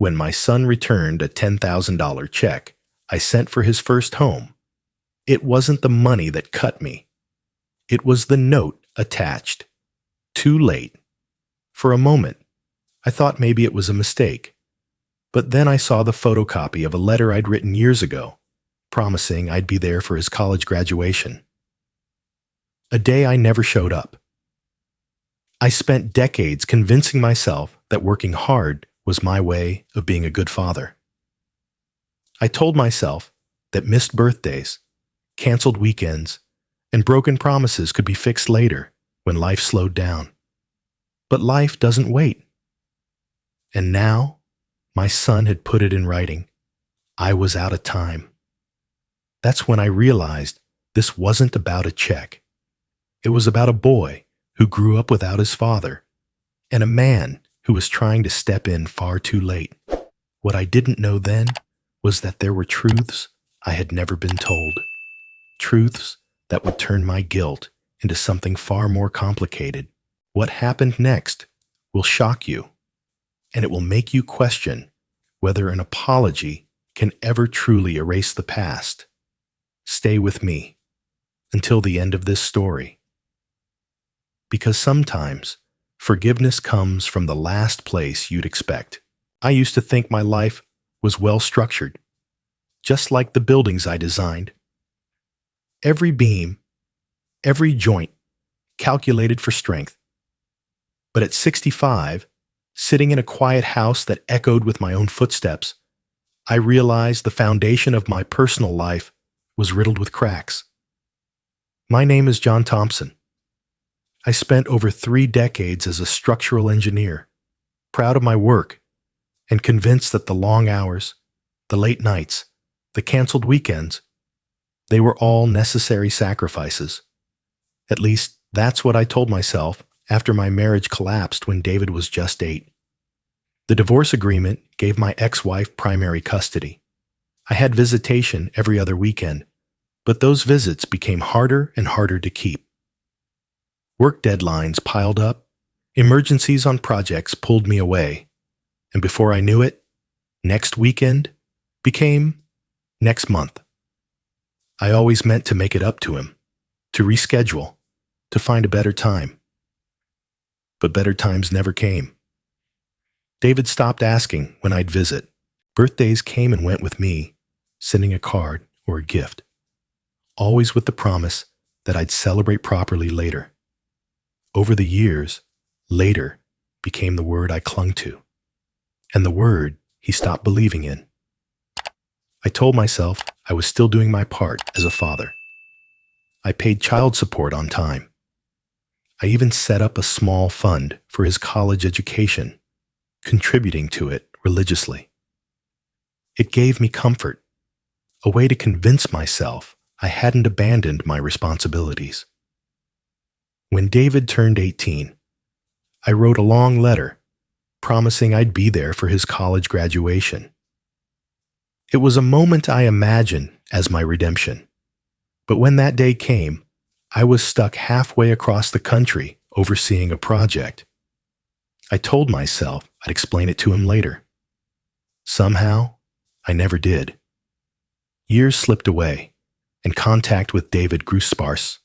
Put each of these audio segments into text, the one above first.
When my son returned a $10,000 check I sent for his first home, it wasn't the money that cut me. It was the note attached. Too late. For a moment, I thought maybe it was a mistake. But then I saw the photocopy of a letter I'd written years ago, promising I'd be there for his college graduation. A day I never showed up. I spent decades convincing myself that working hard was my way of being a good father. I told myself that missed birthdays, canceled weekends, and broken promises could be fixed later when life slowed down. But life doesn't wait. And now, my son had put it in writing. I was out of time. That's when I realized this wasn't about a check. It was about a boy who grew up without his father, and a man who was trying to step in far too late. What I didn't know then was that there were truths I had never been told. Truths that would turn my guilt into something far more complicated. What happened next will shock you, and it will make you question whether an apology can ever truly erase the past. Stay with me until the end of this story. Because sometimes forgiveness comes from the last place you'd expect. I used to think my life was well structured, just like the buildings I designed. Every beam, every joint, calculated for strength. But at 65, sitting in a quiet house that echoed with my own footsteps, I realized the foundation of my personal life was riddled with cracks. My name is John Thompson. I spent over 3 decades as a structural engineer, proud of my work, and convinced that the long hours, the late nights, the canceled weekends, they were all necessary sacrifices. At least, that's what I told myself after my marriage collapsed when David was just 8. The divorce agreement gave my ex-wife primary custody. I had visitation every other weekend, but those visits became harder and harder to keep. Work deadlines piled up, emergencies on projects pulled me away, and before I knew it, next weekend became next month. I always meant to make it up to him, to reschedule, to find a better time. But better times never came. David stopped asking when I'd visit. Birthdays came and went with me, sending a card or a gift, always with the promise that I'd celebrate properly later. Over the years, later became the word I clung to, and the word he stopped believing in. I told myself I was still doing my part as a father. I paid child support on time. I even set up a small fund for his college education, contributing to it religiously. It gave me comfort, a way to convince myself I hadn't abandoned my responsibilities. When David turned 18, I wrote a long letter promising I'd be there for his college graduation. It was a moment I imagined as my redemption. But when that day came, I was stuck halfway across the country overseeing a project. I told myself I'd explain it to him later. Somehow, I never did. Years slipped away, and contact with David grew sparse.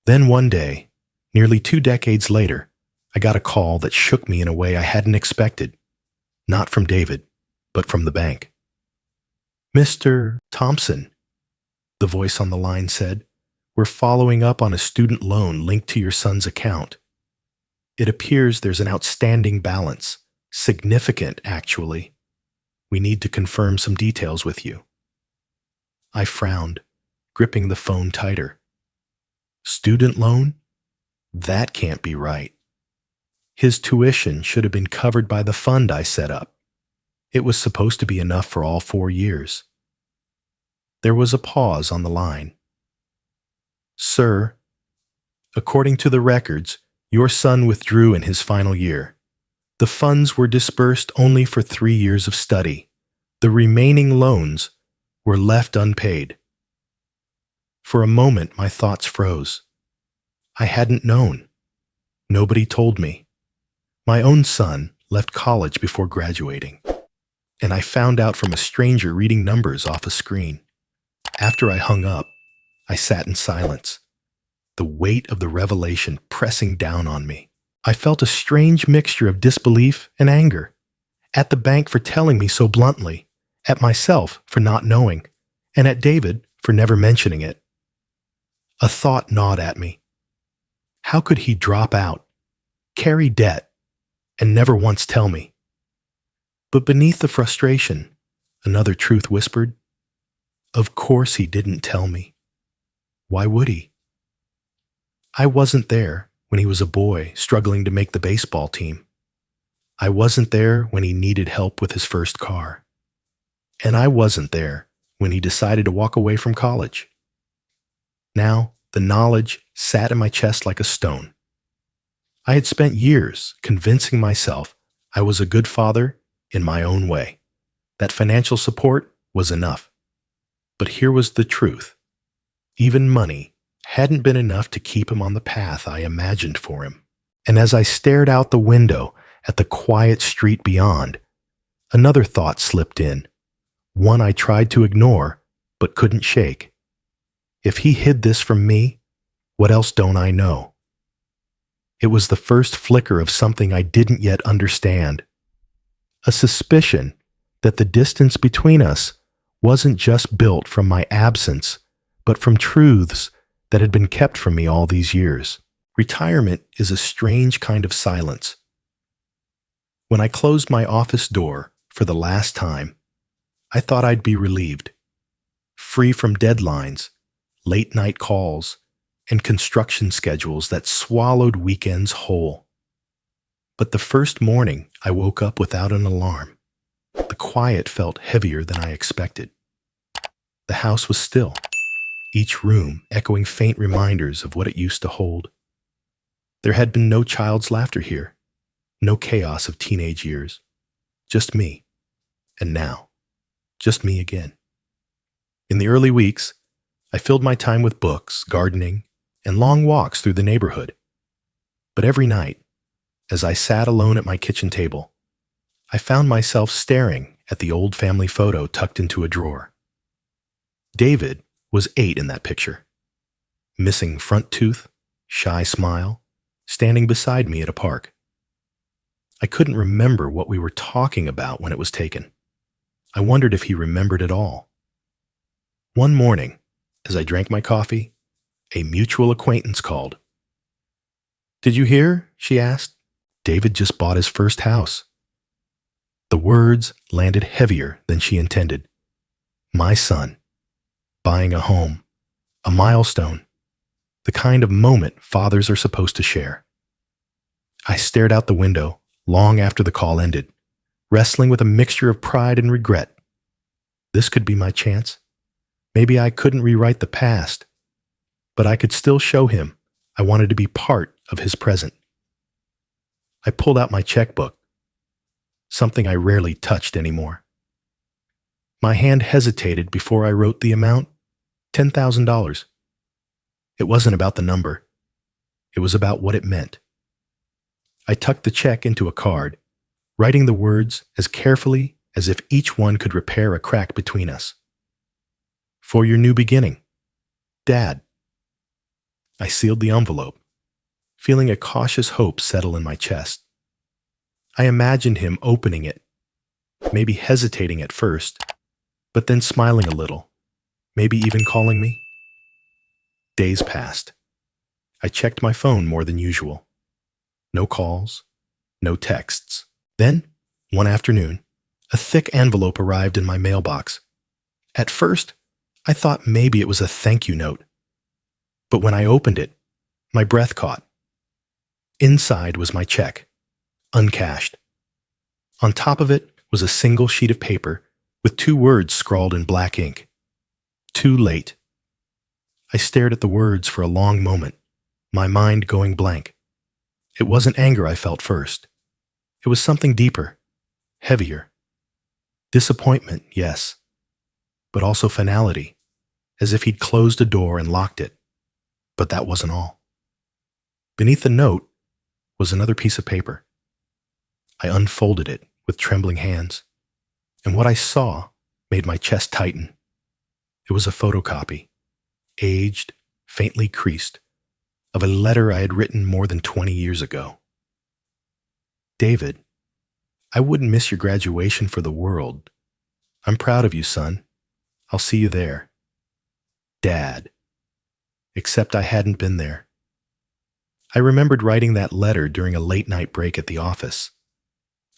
Then one day, nearly 2 decades later, I got a call that shook me in a way I hadn't expected. Not from David, but from the bank. "Mr. Thompson," the voice on the line said, "we're following up on a student loan linked to your son's account. It appears there's an outstanding balance, significant actually. We need to confirm some details with you." I frowned, gripping the phone tighter. Student loan? That can't be right. His tuition should have been covered by the fund I set up. It was supposed to be enough for all 4 years. There was a pause on the line. "Sir, according to the records, your son withdrew in his final year. The funds were disbursed only for 3 years of study. The remaining loans were left unpaid." For a moment, my thoughts froze. I hadn't known. Nobody told me. My own son left college before graduating. and I found out from a stranger reading numbers off a screen. After I hung up, I sat in silence, the weight of the revelation pressing down on me. I felt a strange mixture of disbelief and anger, at the bank for telling me so bluntly, at myself for not knowing, and at David for never mentioning it. A thought gnawed at me. How could he drop out, carry debt, and never once tell me? But beneath the frustration, another truth whispered, of course he didn't tell me. Why would he? I wasn't there when he was a boy struggling to make the baseball team. I wasn't there when he needed help with his first car. And I wasn't there when he decided to walk away from college. Now, the knowledge sat in my chest like a stone. I had spent years convincing myself I was a good father in my own way, that financial support was enough. But here was the truth. Even money hadn't been enough to keep him on the path I imagined for him. And as I stared out the window at the quiet street beyond, another thought slipped in, one I tried to ignore but couldn't shake. If he hid this from me, what else don't I know? It was the first flicker of something I didn't yet understand. A suspicion that the distance between us wasn't just built from my absence, but from truths that had been kept from me all these years. Retirement is a strange kind of silence. When I closed my office door for the last time, I thought I'd be relieved, free from deadlines, late-night calls, and construction schedules that swallowed weekends whole. But the first morning I woke up without an alarm. The quiet felt heavier than I expected. The house was still, each room echoing faint reminders of what it used to hold. There had been no child's laughter here, no chaos of teenage years, just me. And now, just me again. In the early weeks, I filled my time with books, gardening, and long walks through the neighborhood. But every night, as I sat alone at my kitchen table, I found myself staring at the old family photo tucked into a drawer. David was 8 in that picture. Missing front tooth, shy smile, standing beside me at a park. I couldn't remember what we were talking about when it was taken. I wondered if he remembered at all. One morning, as I drank my coffee, a mutual acquaintance called. "Did you hear?" she asked. "David just bought his first house." The words landed heavier than she intended. My son, buying a home, a milestone, the kind of moment fathers are supposed to share. I stared out the window long after the call ended, wrestling with a mixture of pride and regret. This could be my chance. Maybe I couldn't rewrite the past, but I could still show him I wanted to be part of his present. I pulled out my checkbook, something I rarely touched anymore. My hand hesitated before I wrote the amount, $10,000. It wasn't about the number. It was about what it meant. I tucked the check into a card, writing the words as carefully as if each one could repair a crack between us. "For your new beginning, Dad." I sealed the envelope, feeling a cautious hope settle in my chest. I imagined him opening it, maybe hesitating at first, but then smiling a little, maybe even calling me. Days passed. I checked my phone more than usual. No calls, no texts. Then, one afternoon, a thick envelope arrived in my mailbox. At first, I thought maybe it was a thank you note. But when I opened it, my breath caught. Inside was my check, uncashed. On top of it was a single sheet of paper with 2 words scrawled in black ink. Too late. I stared at the words for a long moment, my mind going blank. It wasn't anger I felt first. It was something deeper, heavier. Disappointment, yes, but also finality, as if he'd closed a door and locked it. But that wasn't all. Beneath the note was another piece of paper. I unfolded it with trembling hands. And what I saw made my chest tighten. It was a photocopy, aged, faintly creased, of a letter I had written more than 20 years ago. David, I wouldn't miss your graduation for the world. I'm proud of you, son. I'll see you there. Dad. Except I hadn't been there. I remembered writing that letter during a late-night break at the office.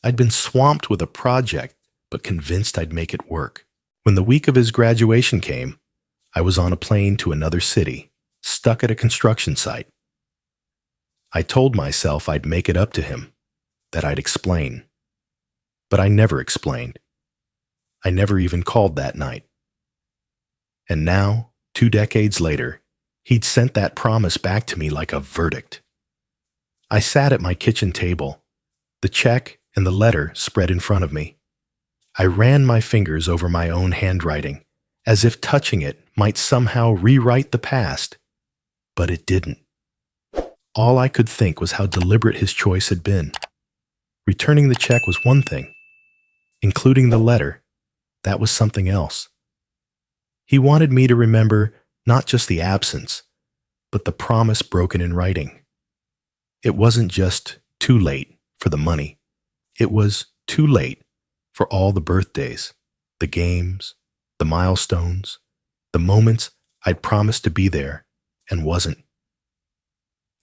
I'd been swamped with a project, but convinced I'd make it work. When the week of his graduation came, I was on a plane to another city, stuck at a construction site. I told myself I'd make it up to him, that I'd explain. But I never explained. I never even called that night. And now, 2 decades later, he'd sent that promise back to me like a verdict. I sat at my kitchen table, the check and the letter spread in front of me. I ran my fingers over my own handwriting, as if touching it might somehow rewrite the past. But it didn't. All I could think was how deliberate his choice had been. Returning the check was one thing. Including the letter, that was something else. He wanted me to remember not just the absence, but the promise broken in writing. It wasn't just too late for the money. It was too late for all the birthdays, the games, the milestones, the moments I'd promised to be there and wasn't.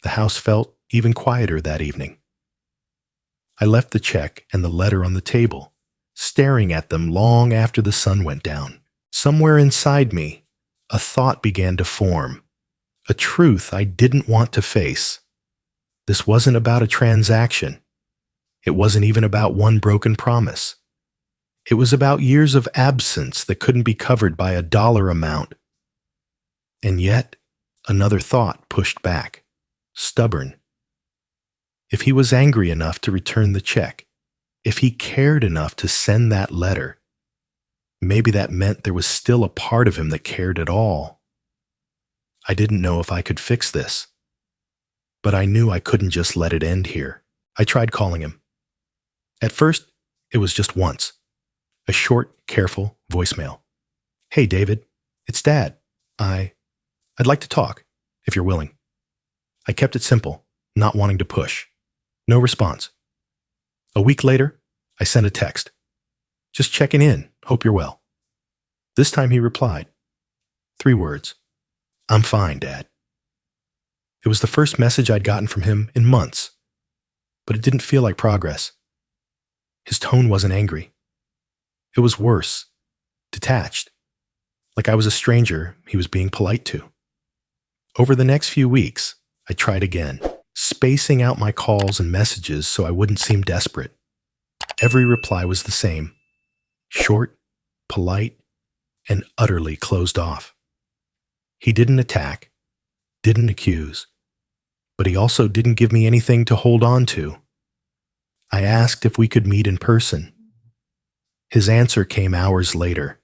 The house felt even quieter that evening. I left the check and the letter on the table, staring at them long after the sun went down. Somewhere inside me, a thought began to form, a truth I didn't want to face. This wasn't about a transaction. It wasn't even about one broken promise. It was about years of absence that couldn't be covered by a dollar amount. And yet, another thought pushed back, stubborn. If he was angry enough to return the check, if he cared enough to send that letter, maybe that meant there was still a part of him that cared at all. I didn't know if I could fix this, but I knew I couldn't just let it end here. I tried calling him. At first, it was just once. A short, careful voicemail. Hey, David, it's Dad. I'd like to talk, if you're willing. I kept it simple, not wanting to push. No response. A week later, I sent a text. Just checking in, hope you're well. This time he replied. 3 words. I'm fine, Dad. It was the first message I'd gotten from him in months, but it didn't feel like progress. His tone wasn't angry. It was worse, detached, like I was a stranger he was being polite to. Over the next few weeks, I tried again, spacing out my calls and messages so I wouldn't seem desperate. Every reply was the same, short, polite, and utterly closed off. He didn't attack, didn't accuse, but he also didn't give me anything to hold on to. I asked if we could meet in person. His answer came hours later.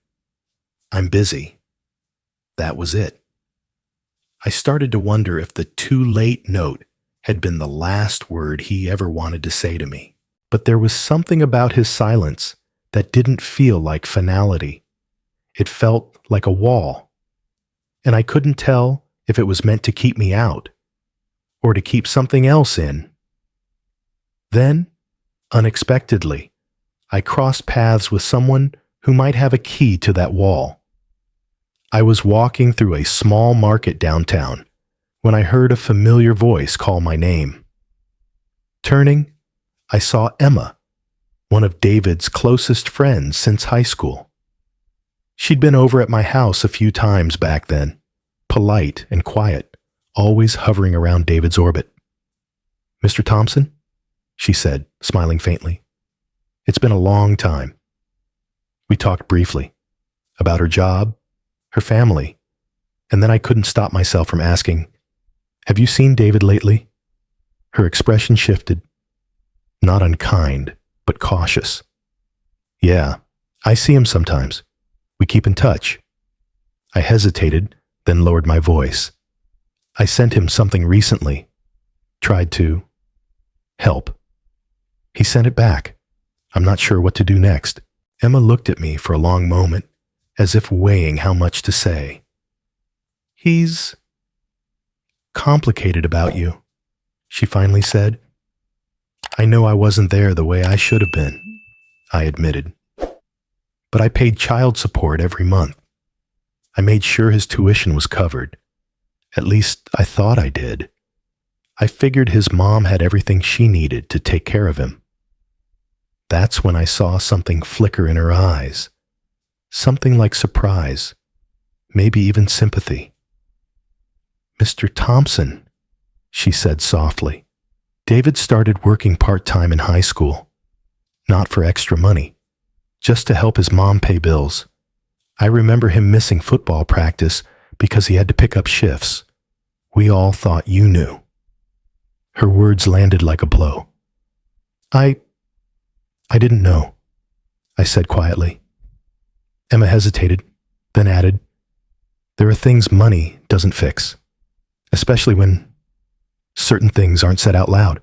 I'm busy. That was it. I started to wonder if the too late note had been the last word he ever wanted to say to me. But there was something about his silence that didn't feel like finality. It felt like a wall. And I couldn't tell if it was meant to keep me out or to keep something else in. Then, unexpectedly, I crossed paths with someone who might have a key to that wall. I was walking through a small market downtown when I heard a familiar voice call my name. Turning, I saw Emma, one of David's closest friends since high school. She'd been over at my house a few times back then, polite and quiet, always hovering around David's orbit. Mr. Thompson? She said, smiling faintly. It's been a long time. We talked briefly about her job, her family, and then I couldn't stop myself from asking, have you seen David lately? Her expression shifted. Not unkind, but cautious. Yeah, I see him sometimes. We keep in touch. I hesitated, then lowered my voice. I sent him something recently. Tried to help. He sent it back. I'm not sure what to do next. Emma looked at me for a long moment, as if weighing how much to say. He's complicated about you, she finally said. I know I wasn't there the way I should have been, I admitted. But I paid child support every month. I made sure his tuition was covered. At least I thought I did. I figured his mom had everything she needed to take care of him. That's when I saw something flicker in her eyes. Something like surprise, maybe even sympathy. Mr. Thompson, she said softly. David started working part-time in high school. Not for extra money, just to help his mom pay bills. I remember him missing football practice because he had to pick up shifts. We all thought you knew. Her words landed like a blow. I didn't know, I said quietly. Emma hesitated, then added, there are things money doesn't fix, especially when certain things aren't said out loud.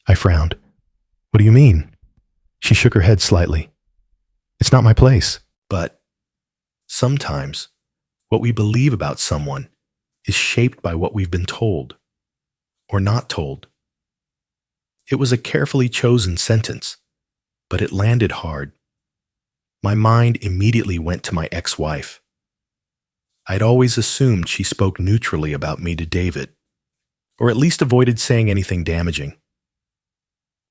I frowned. What do you mean? She shook her head slightly. It's not my place. But sometimes what we believe about someone is shaped by what we've been told or not told. It was a carefully chosen sentence, but it landed hard. My mind immediately went to my ex-wife. I'd always assumed she spoke neutrally about me to David, or at least avoided saying anything damaging.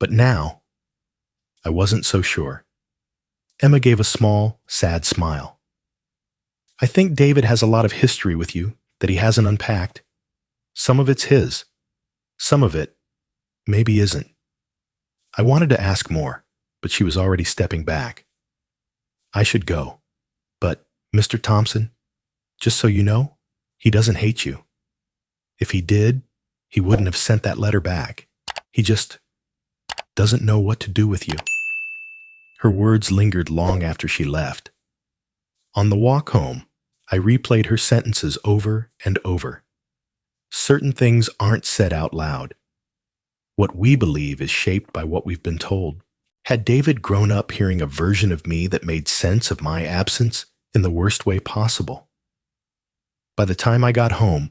But now, I wasn't so sure. Emma gave a small, sad smile. I think David has a lot of history with you that he hasn't unpacked. Some of it's his. Some of it maybe isn't. I wanted to ask more, but she was already stepping back. I should go. But, Mr. Thompson, just so you know, he doesn't hate you. If he did, he wouldn't have sent that letter back. He just doesn't know what to do with you. Her words lingered long after she left. On the walk home, I replayed her sentences over and over. Certain things aren't said out loud. What we believe is shaped by what we've been told. Had David grown up hearing a version of me that made sense of my absence in the worst way possible? By the time I got home,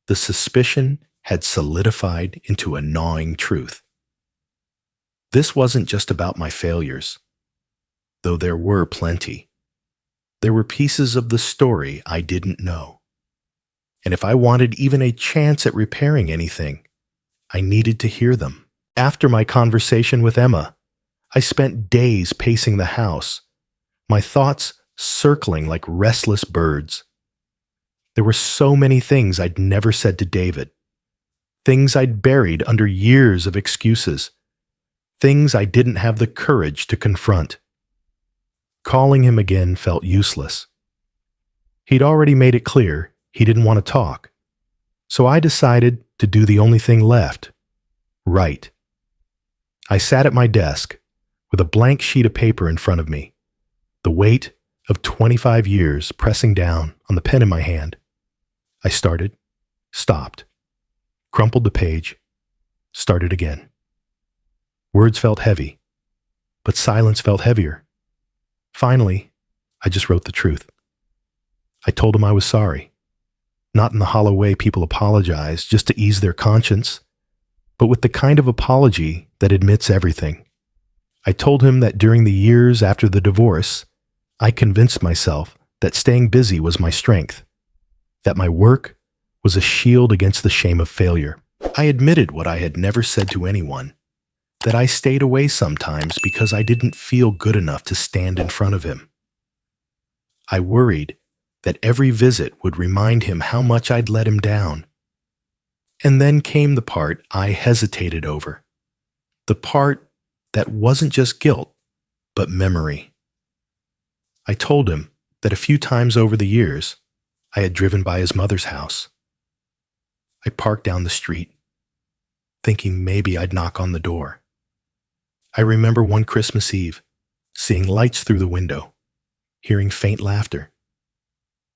the suspicion had solidified into a gnawing truth. This wasn't just about my failures, though there were plenty. There were pieces of the story I didn't know. And if I wanted even a chance at repairing anything, I needed to hear them. After my conversation with Emma, I spent days pacing the house, my thoughts circling like restless birds. There were so many things I'd never said to David, things I'd buried under years of excuses, things I didn't have the courage to confront. Calling him again felt useless. He'd already made it clear he didn't want to talk, so I decided to do the only thing left: write. I sat at my desk with a blank sheet of paper in front of me, the weight of 25 years pressing down on the pen in my hand. I started, stopped, crumpled the page, started again. Words felt heavy, but silence felt heavier. Finally, I just wrote the truth. I told him I was sorry, not in the hollow way people apologize just to ease their conscience, but with the kind of apology that admits everything. I told him that during the years after the divorce, I convinced myself that staying busy was my strength, that my work was a shield against the shame of failure. I admitted what I had never said to anyone, that I stayed away sometimes because I didn't feel good enough to stand in front of him. I worried that every visit would remind him how much I'd let him down. And then came the part I hesitated over, the part that wasn't just guilt, but memory. I told him that a few times over the years, I had driven by his mother's house. I parked down the street, thinking maybe I'd knock on the door. I remember one Christmas Eve, seeing lights through the window, hearing faint laughter.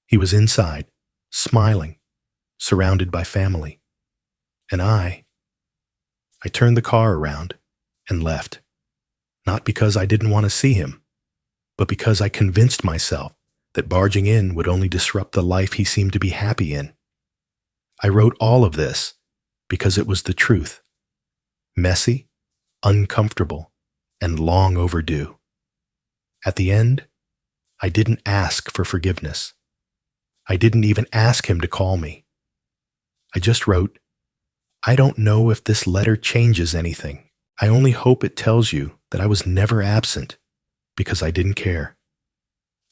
He was inside, smiling, surrounded by family. And I turned the car around and left, not because I didn't want to see him, but because I convinced myself that barging in would only disrupt the life he seemed to be happy in. I wrote all of this because it was the truth. Messy, uncomfortable, and long overdue. At the end, I didn't ask for forgiveness. I didn't even ask him to call me. I just wrote, "I don't know if this letter changes anything. I only hope it tells you that I was never absent because I didn't care.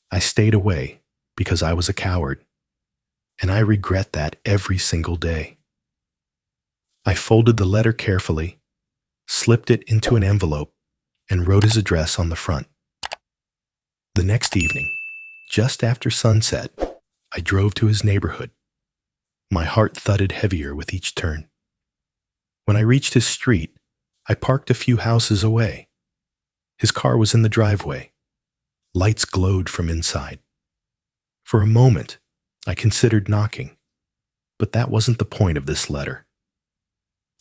I stayed away because I was a coward, and I regret that every single day." I folded the letter carefully, slipped it into an envelope, and wrote his address on the front. The next evening, just after sunset, I drove to his neighborhood. My heart thudded heavier with each turn. When I reached his street, I parked a few houses away. His car was in the driveway. Lights glowed from inside. For a moment, I considered knocking, but that wasn't the point of this letter.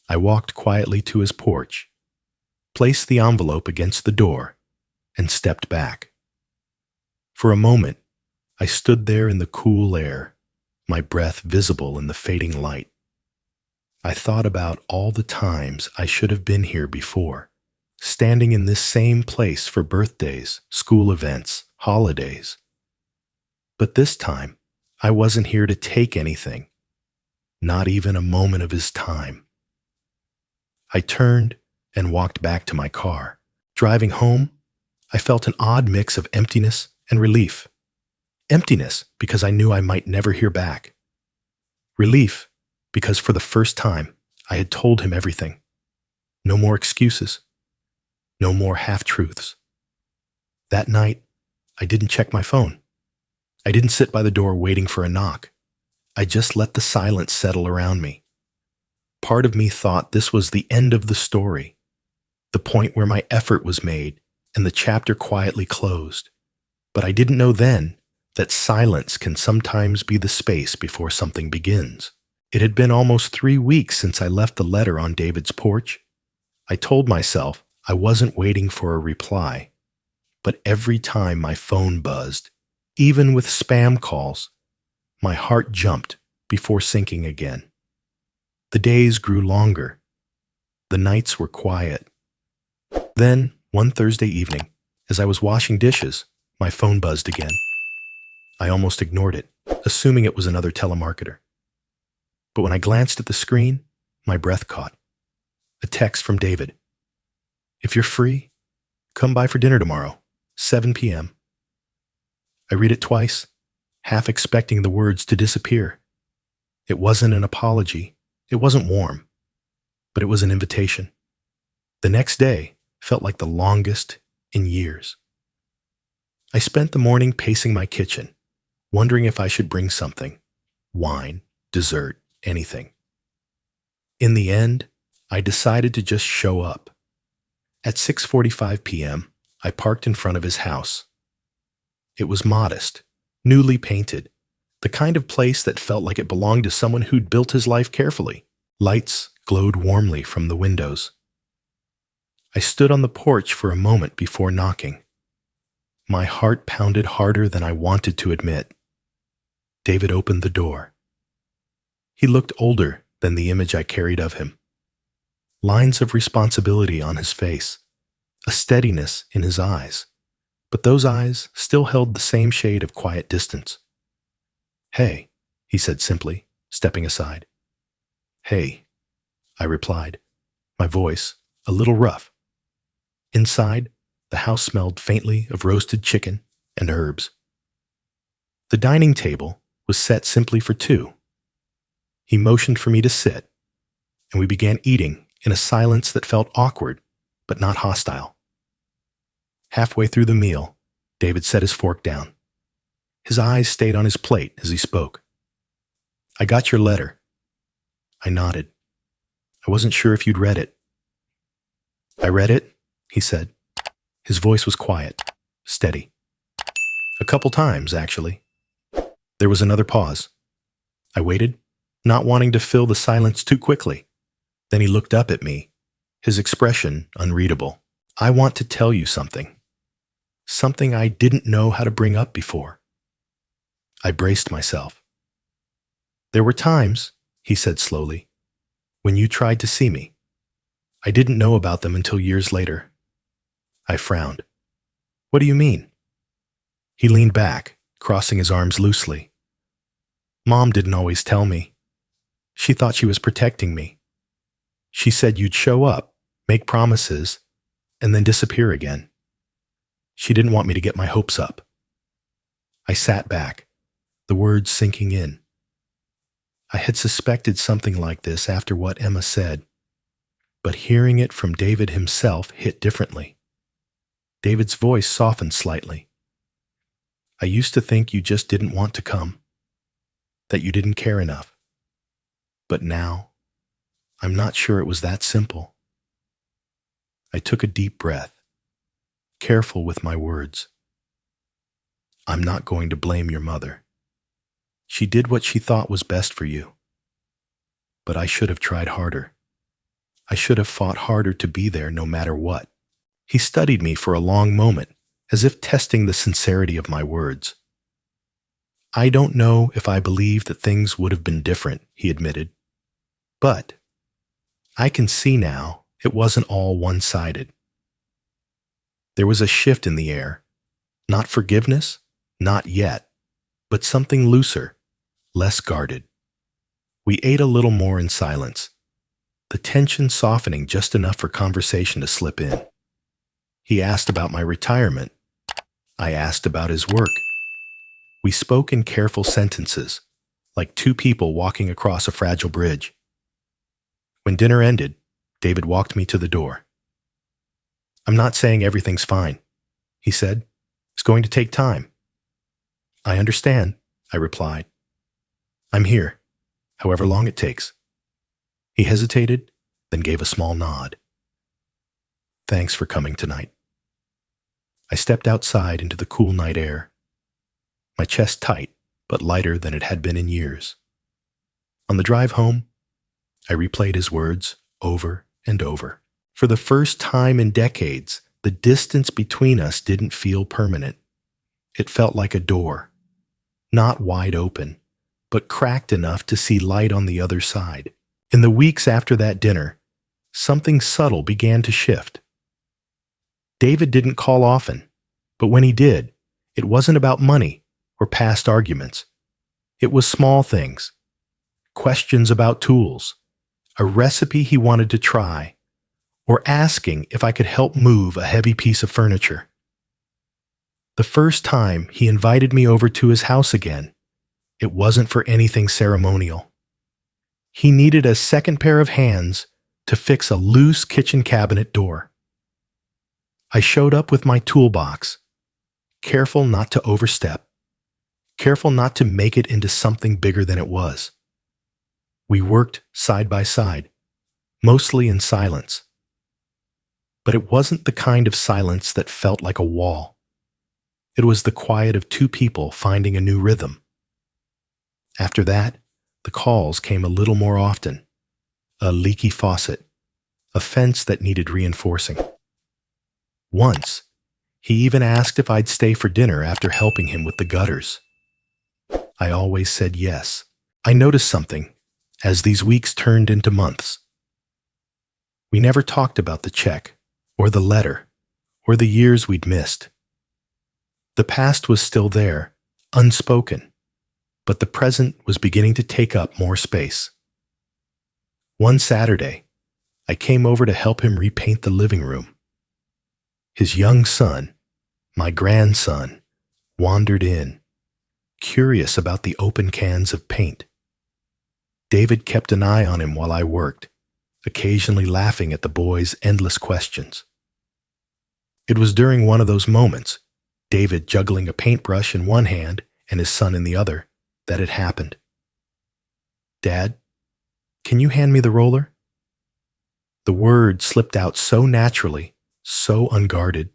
I walked quietly to his porch, placed the envelope against the door, and stepped back. For a moment, I stood there in the cool air, my breath visible in the fading light. I thought about all the times I should have been here before, standing in this same place for birthdays, school events, holidays. But this time, I wasn't here to take anything, not even a moment of his time. I turned and walked back to my car. Driving home, I felt an odd mix of emptiness and relief. Emptiness because I knew I might never hear back. Relief because for the first time, I had told him everything. No more excuses. No more half-truths. That night, I didn't check my phone. I didn't sit by the door waiting for a knock. I just let the silence settle around me. Part of me thought this was the end of the story, the point where my effort was made and the chapter quietly closed. But I didn't know then that silence can sometimes be the space before something begins. It had been almost 3 weeks since I left the letter on David's porch. I told myself I wasn't waiting for a reply, but every time my phone buzzed, even with spam calls, my heart jumped before sinking again. The days grew longer. The nights were quiet. Then, one Thursday evening, as I was washing dishes, my phone buzzed again. I almost ignored it, assuming it was another telemarketer. But when I glanced at the screen, my breath caught. A text from David. "If you're free, come by for dinner tomorrow, 7 p.m. I read it twice, half expecting the words to disappear. It wasn't an apology. It wasn't warm, but it was an invitation. The next day felt like the longest in years. I spent the morning pacing my kitchen, wondering if I should bring something, wine, dessert, anything. In the end, I decided to just show up. At 6:45 p.m., I parked in front of his house. It was modest, newly painted, the kind of place that felt like it belonged to someone who'd built his life carefully. Lights glowed warmly from the windows. I stood on the porch for a moment before knocking. My heart pounded harder than I wanted to admit. David opened the door. He looked older than the image I carried of him. Lines of responsibility on his face, a steadiness in his eyes, but those eyes still held the same shade of quiet distance. "Hey," he said simply, stepping aside. "Hey," I replied, my voice a little rough. Inside, the house smelled faintly of roasted chicken and herbs. The dining table was set simply for two. He motioned for me to sit, and we began eating in a silence that felt awkward, but not hostile. Halfway through the meal, David set his fork down. His eyes stayed on his plate as he spoke. "I got your letter." I nodded. "I wasn't sure if you'd read it." "I read it," he said. His voice was quiet, steady. "A couple times, actually." There was another pause. I waited, not wanting to fill the silence too quickly. Then he looked up at me, his expression unreadable. "I want to tell you something. something I didn't know how to bring up before. I braced myself. There were times, he said slowly, when you tried to see me. I didn't know about them until years later. I frowned. What do you mean? He leaned back, crossing his arms loosely. Mom didn't always tell me. She thought she was protecting me. She said you'd show up, make promises, and then disappear again. She didn't want me to get my hopes up. I sat back, the words sinking in. I had suspected something like this after what Emma said, but hearing it from David himself hit differently. David's voice softened slightly. I used to think you just didn't want to come, that you didn't care enough. But now, I'm not sure it was that simple. I took a deep breath, careful with my words. I'm not going to blame your mother. She did what she thought was best for you. But I should have tried harder. I should have fought harder to be there no matter what. He studied me for a long moment, as if testing the sincerity of my words. I don't know if I believe that things would have been different, he admitted. But I can see now it wasn't all one-sided. There was a shift in the air. Not forgiveness, not yet, but something looser, less guarded. We ate a little more in silence, the tension softening just enough for conversation to slip in. He asked about my retirement. I asked about his work. We spoke in careful sentences, like two people walking across a fragile bridge. When dinner ended, David walked me to the door. I'm not saying everything's fine, he said. It's going to take time. I understand, I replied. I'm here, however long it takes. He hesitated, then gave a small nod. Thanks for coming tonight. I stepped outside into the cool night air, my chest tight, but lighter than it had been in years. On the drive home, I replayed his words over and over. For the first time in decades, the distance between us didn't feel permanent. It felt like a door, not wide open, but cracked enough to see light on the other side. In the weeks after that dinner, something subtle began to shift. David didn't call often, but when he did, it wasn't about money or past arguments. It was small things, questions about tools, a recipe he wanted to try, or asking if I could help move a heavy piece of furniture. The first time he invited me over to his house again, it wasn't for anything ceremonial. He needed a second pair of hands to fix a loose kitchen cabinet door. I showed up with my toolbox, careful not to overstep, careful not to make it into something bigger than it was. We worked side by side, mostly in silence. But it wasn't the kind of silence that felt like a wall. It was the quiet of two people finding a new rhythm. After that, the calls came a little more often. A leaky faucet, a fence that needed reinforcing. Once, he even asked if I'd stay for dinner after helping him with the gutters. I always said yes. I noticed something as these weeks turned into months. We never talked about the check, or the letter, or the years we'd missed. The past was still there, unspoken, but the present was beginning to take up more space. One Saturday, I came over to help him repaint the living room. His young son, my grandson, wandered in, curious about the open cans of paint. David kept an eye on him while I worked, occasionally laughing at the boy's endless questions. It was during one of those moments, David juggling a paintbrush in one hand and his son in the other, that it happened. Dad, can you hand me the roller? The word slipped out so naturally, so unguarded,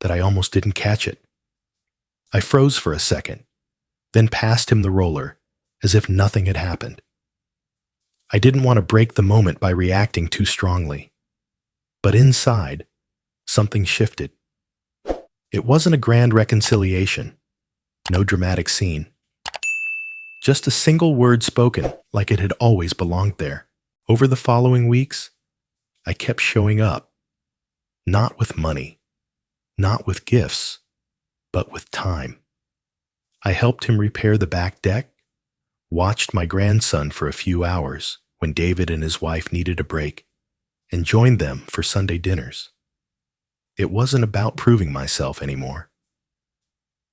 that I almost didn't catch it. I froze for a second, then passed him the roller, as if nothing had happened. I didn't want to break the moment by reacting too strongly. But inside, something shifted. It wasn't a grand reconciliation, no dramatic scene, just a single word spoken like it had always belonged there. Over the following weeks, I kept showing up, not with money, not with gifts, but with time. I helped him repair the back deck, watched my grandson for a few hours when David and his wife needed a break, and joined them for Sunday dinners. It wasn't about proving myself anymore.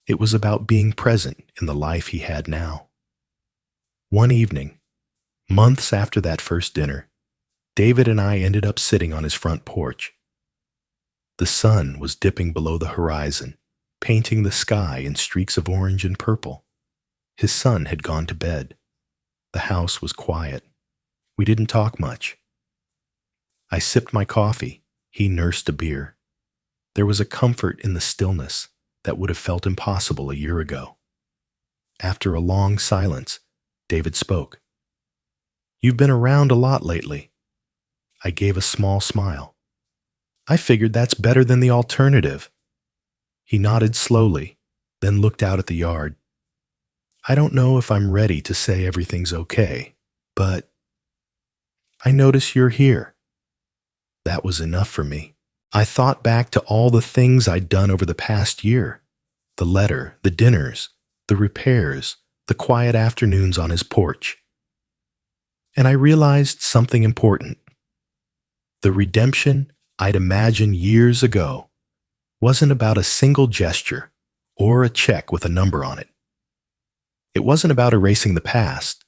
It was about being present in the life he had now. One evening, months after that first dinner, David and I ended up sitting on his front porch. The sun was dipping below the horizon, painting the sky in streaks of orange and purple. His son had gone to bed. The house was quiet. We didn't talk much. I sipped my coffee. He nursed a beer. There was a comfort in the stillness that would have felt impossible a year ago. After a long silence, David spoke. "You've been around a lot lately." I gave a small smile. "I figured that's better than the alternative." He nodded slowly, then looked out at the yard. "I don't know if I'm ready to say everything's okay, but I notice you're here." That was enough for me. I thought back to all the things I'd done over the past year. The letter, the dinners, the repairs, the quiet afternoons on his porch. And I realized something important. The redemption I'd imagined years ago wasn't about a single gesture or a check with a number on it. It wasn't about erasing the past.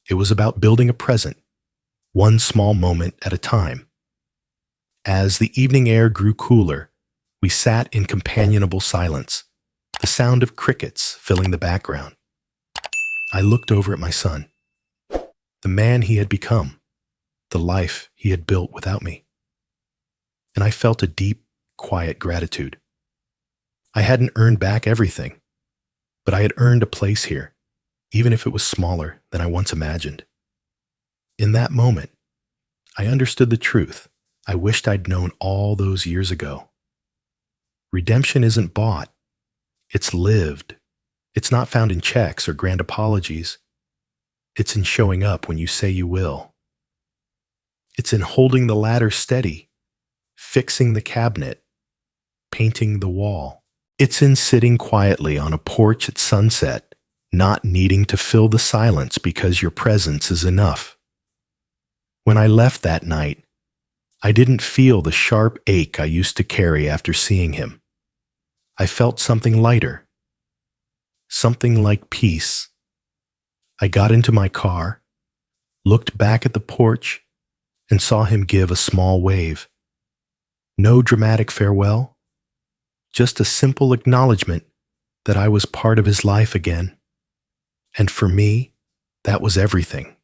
It was about building a present, one small moment at a time. As the evening air grew cooler, we sat in companionable silence, the sound of crickets filling the background. I looked over at my son, the man he had become, the life he had built without me. And I felt a deep, quiet gratitude. I hadn't earned back everything, but I had earned a place here, even if it was smaller than I once imagined. In that moment, I understood the truth I wished I'd known all those years ago. Redemption isn't bought. It's lived. It's not found in checks or grand apologies. It's in showing up when you say you will. It's in holding the ladder steady, fixing the cabinet, painting the wall. It's in sitting quietly on a porch at sunset, not needing to fill the silence because your presence is enough. When I left that night, I didn't feel the sharp ache I used to carry after seeing him. I felt something lighter, something like peace. I got into my car, looked back at the porch, and saw him give a small wave. No dramatic farewell, just a simple acknowledgement that I was part of his life again. And for me, that was everything.